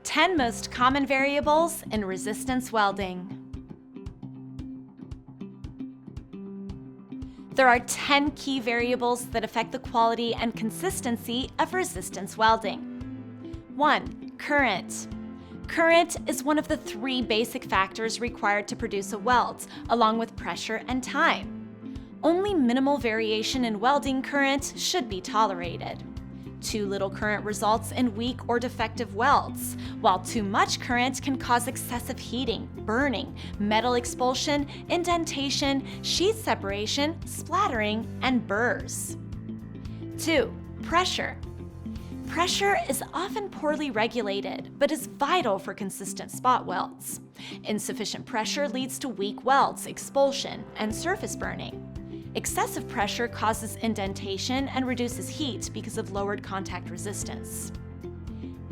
10 most common variables in resistance welding. There are 10 key variables that affect the quality and consistency of resistance welding. 1. Current. Current is one of the 3 basic factors required to produce a weld, along with pressure and time. Only minimal variation in welding current should be tolerated. Too little current results in weak or defective welds, while too much current can cause excessive heating, burning, metal expulsion, indentation, sheath separation, splattering, and burrs. 2. Pressure. Pressure is often poorly regulated, but is vital for consistent spot welds. Insufficient pressure leads to weak welds, expulsion, and surface burning. Excessive pressure causes indentation and reduces heat because of lowered contact resistance.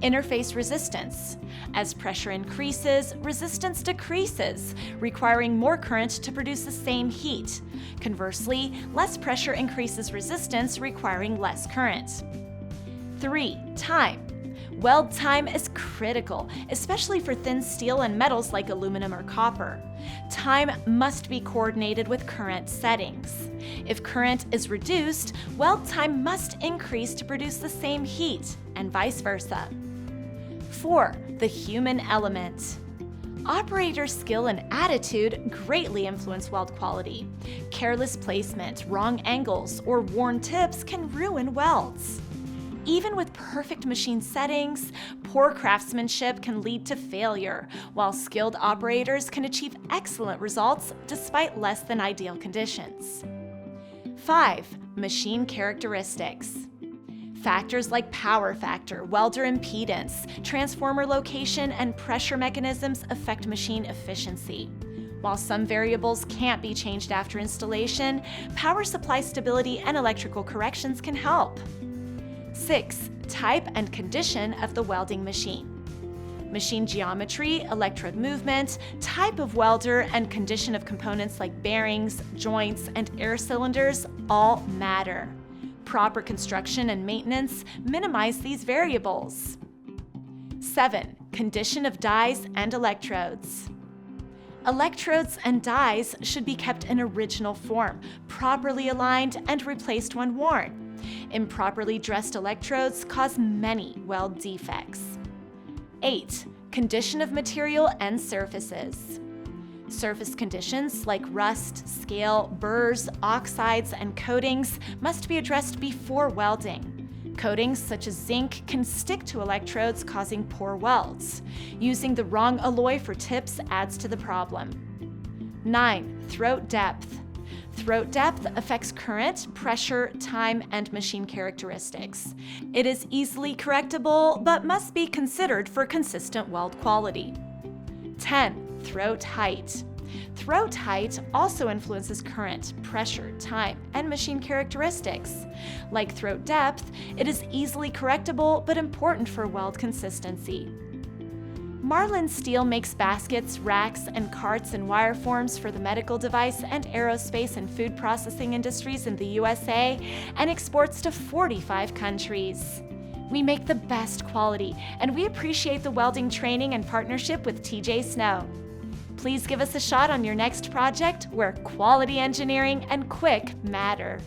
Interface resistance. As pressure increases, resistance decreases, requiring more current to produce the same heat. Conversely, less pressure increases resistance, requiring less current. 3. Time. Weld time is critical, especially for thin steel and metals like aluminum or copper. Time must be coordinated with current settings. If current is reduced, weld time must increase to produce the same heat, and vice versa. 4. The human element. Operator skill and attitude greatly influence weld quality. Careless placement, wrong angles, or worn tips can ruin welds. Even with perfect machine settings, poor craftsmanship can lead to failure, while skilled operators can achieve excellent results despite less than ideal conditions. 5. Machine characteristics. Factors like power factor, welder impedance, transformer location, and pressure mechanisms affect machine efficiency. While some variables can't be changed after installation, power supply stability and electrical corrections can help. 6. Type and condition of the welding machine. Machine geometry, electrode movement, type of welder, and condition of components like bearings, joints, and air cylinders all matter. Proper construction and maintenance minimize these variables. 7. Condition of dies and electrodes. Electrodes and dies should be kept in original form, properly aligned, and replaced when worn. Improperly dressed electrodes cause many weld defects. 8. Condition of material and surfaces. Surface conditions like rust, scale, burrs, oxides, and coatings must be addressed before welding. Coatings such as zinc can stick to electrodes, causing poor welds. Using the wrong alloy for tips adds to the problem. 9. Throat depth. Throat depth affects current, pressure, time, and machine characteristics. It is easily correctable, but must be considered for consistent weld quality. 10. Throat height. Throat height also influences current, pressure, time, and machine characteristics. Like throat depth, it is easily correctable, but important for weld consistency. Marlin Steel makes baskets, racks, and carts and wire forms for the medical device and aerospace and food processing industries in the USA and exports to 45 countries. We make the best quality, and we appreciate the welding training and partnership with TJ Snow. Please give us a shot on your next project where quality engineering and quick matter.